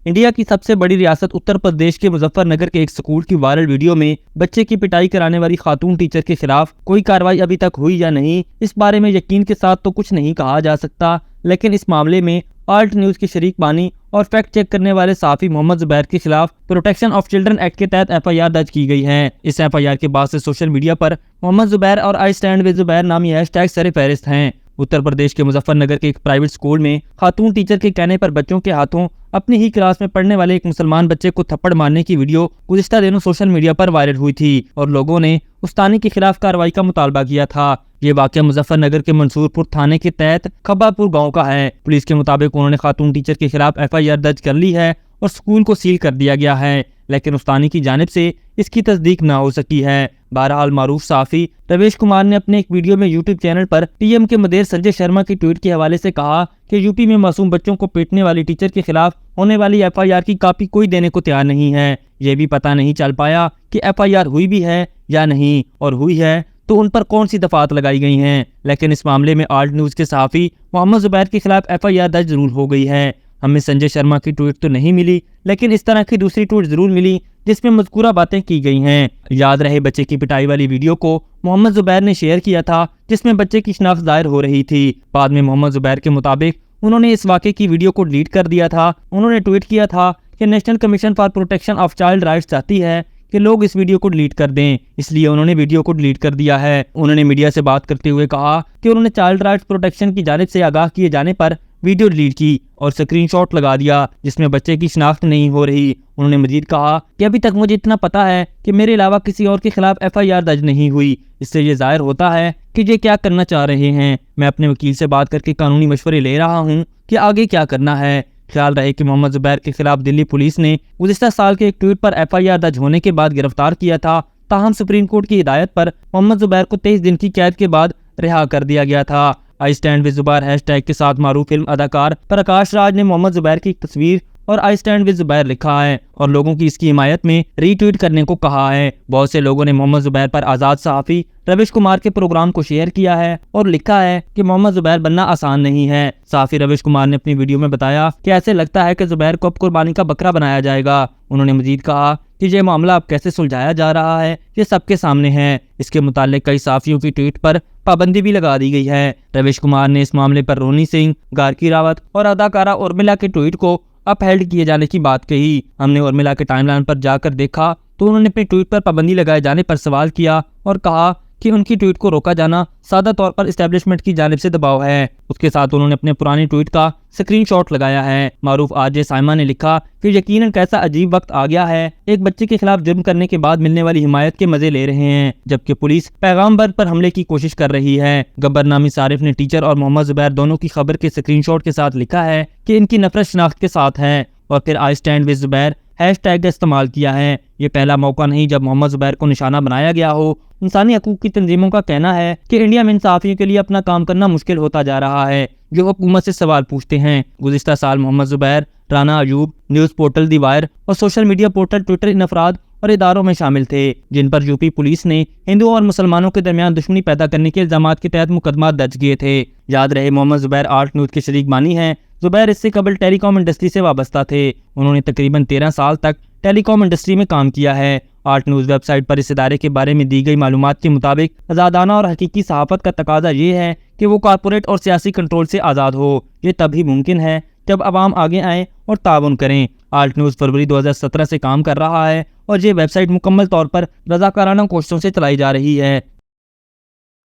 India की सबसे बड़ी रियासत उत्तर प्रदेश के मुजफ्फरनगर के एक स्कूल की वायरल वीडियो में बच्चे की पिटाई कराने वाली खातून टीचर के खिलाफ कोई कार्रवाई अभी तक हुई या नहीं, इस बारे में यकीन के साथ तो कुछ नहीं कहा जा सकता। लेकिन इस मामले में आल्ट न्यूज के शरीक बानी और फैक्ट चेक करने वाले साफी मोहम्मद जुबैर के खिलाफ प्रोटेक्शन ऑफ चिल्ड्रन एक्ट के तहत FIR दर्ज की गई है। इस FIR के बाद से सोशल मीडिया पर मोहम्मद जुबैर और आई स्टैंड विद जुबैर नामी हैशटैग सरे फहरिस्त हैं। उत्तर प्रदेश के मुजफ्फरनगर के एक प्राइवेट स्कूल में खातून टीचर के कहने पर बच्चों के हाथों अपनी ही क्लास में पढ़ने वाले एक मुसलमान बच्चे को थप्पड़ मारने की वीडियो गुज़िश्ता दिनों सोशल मीडिया पर वायरल हुई थी और लोगों ने उस्तानी के खिलाफ कार्रवाई का मुतालबा किया था। ये वाकया मुजफ्फरनगर के मंसूरपुर थाने के तहत खब्बापुर गांव का है। पुलिस के मुताबिक उन्होंने खातून टीचर के खिलाफ FIR दर्ज कर ली है और स्कूल को सील कर दिया गया है, लेकिन उस्तानी की जानिब से इसकी तस्दीक न हो सकी है। बहरहाल मारूफ साफी रवेश कुमार ने अपने एक वीडियो में यूट्यूब चैनल पर PM के मुदेर संजय शर्मा की ट्वीट के हवाले से कहा कि यूपी में मासूम बच्चों को पीटने वाली टीचर के खिलाफ होने वाली FIR की कॉपी कोई देने को तैयार नहीं है। ये भी पता नहीं चल पाया कि FIR हुई भी है या नहीं, और हुई है तो उन पर कौन सी दफात लगाई गई हैं। लेकिन इस मामले में आल्ट न्यूज के सहाफ़ी मोहम्मद जुबैर के खिलाफ FIR दर्ज जरूर हो गई है। हमें संजय शर्मा की ट्वीट तो नहीं मिली, लेकिन इस तरह की दूसरी ट्वीट जरूर मिली जिसमें मज़कूरा बातें की गई हैं। याद रहे बच्चे की पिटाई वाली वीडियो को मोहम्मद जुबैर ने शेयर किया था, जिसमें बच्चे की शिनाख्त दायर हो रही थी। बाद में मोहम्मद जुबैर के मुताबिक उन्होंने इस वाक़े की वीडियो को डिलीट कर दिया था। उन्होंने ट्वीट किया था कि national commission for protection of child rights चाहती है कि लोग इस वीडियो को डिलीट कर दें, इसलिए उन्होंने वीडियो को डिलीट कर दिया है। उन्होंने मीडिया से बात करते हुए कहा कि उन्होंने चाइल्ड राइट्स प्रोटेक्शन की जानिब से आगाह किए जाने पर वीडियो डिलीट की और स्क्रीनशॉट लगा दिया जिसमें बच्चे की शिनाख्त नहीं हो रही। उन्होंने मजीद कहा कि अभी तक मुझे इतना पता है कि मेरे अलावा किसी और के खिलाफ FIR दर्ज नहीं हुई। इससे ये जाहिर होता है कि ये क्या करना चाह रहे हैं। मैं अपने वकील से बात करके कानूनी मशवरे ले रहा हूँ कि आगे क्या करना है। ख्याल रहे कि मोहम्मद जुबैर के खिलाफ दिल्ली पुलिस ने गुज़िश्ता साल के एक ट्वीट पर FIR दर्ज होने के बाद गिरफ्तार किया था। ताहम सुप्रीम कोर्ट की हिदायत पर मोहम्मद जुबैर को 23 दिन की कैद के बाद रिहा कर दिया गया था। I stand with Zubair hashtag के साथ मारूफ फिल्म अदाकार प्रकाश राज ने मोहम्मद जुबैर की एक तस्वीर और आई स्टैंड विद जुबैर लिखा है और लोगों की इसकी हिमायत में रीट्वीट करने को कहा है। बहुत से लोगों ने मोहम्मद जुबैर पर आज़ाद सहाफ़ी रवेश कुमार के प्रोग्राम को शेयर किया है और लिखा है कि मोहम्मद जुबैर बनना आसान नहीं है। सहाफ़ी रवेश कुमार ने अपनी वीडियो में बताया कि ऐसे लगता है कि जुबैर को अब कुर्बानी का बकरा बनाया जाएगा। उन्होंने मजीद कहा कि ये मामला अब कैसे सुलझाया जा रहा है ये सबके सामने है। इसके मुतालिक कई सहाफ़ियों की ट्वीट पर पाबंदी भी लगा दी गई है। रवेश कुमार ने इस मामले पर रोनी सिंह, गार्की रावत और अदाकारा उर्मिला के ट्वीट को अपहेल्ड किए जाने की बात कही। हमने उर्मिला के टाइमलाइन पर जाकर देखा तो उन्होंने अपने ट्वीट पर पाबंदी लगाए जाने पर सवाल किया और कहा कि उनकी ट्वीट को रोका जाना सादा तौर पर एस्टेब्लिशमेंट की जानिब से दबाव है। उसके साथ उन्होंने अपने पुरानी ट्वीट का स्क्रीनशॉट लगाया है। मारूफ RJ साइमा ने लिखा कि यकीनन कैसा अजीब वक्त आ गया है, एक बच्चे के खिलाफ जुर्म करने के बाद मिलने वाली हिमायत के मजे ले रहे हैं, जबकि पुलिस पैगामबर पर हमले की कोशिश कर रही है। गब्बर नामी सारिफ ने टीचर और मोहम्मद जुबैर दोनों की खबर के स्क्रीनशॉट के साथ लिखा है कि इनकी नफरत शिनाख्त के साथ है और फिर I stand with Zubair hashtag का इस्तेमाल किया है। ये पहला मौका नहीं जब मोहम्मद जुबैर को निशाना बनाया गया हो। इंसानी हकूक की तंजीमों का कहना है कि इंडिया में इंसाफियों के लिए अपना काम करना मुश्किल होता जा रहा है, जो हुकूमत से सवाल पूछते हैं। गुज़िश्ता साल Mohammad Zubair, Rana Ayyub, news portal the wire और सोशल मीडिया पोर्टल ट्विटर इन अफराद और इदारों में शामिल थे जिन पर यूपी पुलिस ने हिंदुओं और मुसलमानों के दरमियान दुश्मनी पैदा करने के इल्जामात के तहत मुकदमा दर्ज किए थे। याद रहे मोहम्मद जुबैर आल्ट न्यूज़ के शरीक बानी हैं। जुबैर इससे कबल टेलीकॉम इंडस्ट्री से वाबस्ता थे। उन्होंने तकरीबन 13 साल तक टेलीकॉम इंडस्ट्री में काम किया है। आल्ट न्यूज़ वेबसाइट पर इस इदारे के बारे में दी गई मालूमात के मुताबिक आज़ादाना और हकीकी सहाफ़त का तकाजा ये है कि वो कॉर्पोरेट और सियासी कंट्रोल से आज़ाद हो। ये तभी मुमकिन है जब अवाम आगे आएँ और ताउन करें। आल्ट न्यूज़ फरवरी 2017 से काम कर रहा है और ये वेबसाइट मुकम्मल तौर पर रज़ाकाराना कोशिशों से चलाई जा रही है।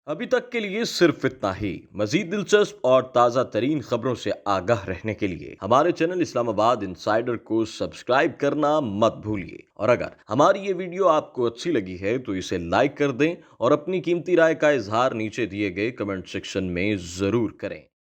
अभी तक के लिए सिर्फ इतना ही। मजीद दिलचस्प और ताज़ा तरीन खबरों से आगाह रहने के लिए हमारे चैनल इस्लामाबाद इंसाइडर को सब्सक्राइब करना मत भूलिए। और अगर हमारी ये वीडियो आपको अच्छी लगी है तो इसे लाइक कर दें और अपनी कीमती राय का इजहार नीचे दिए गए कमेंट सेक्शन में ज़रूर करें।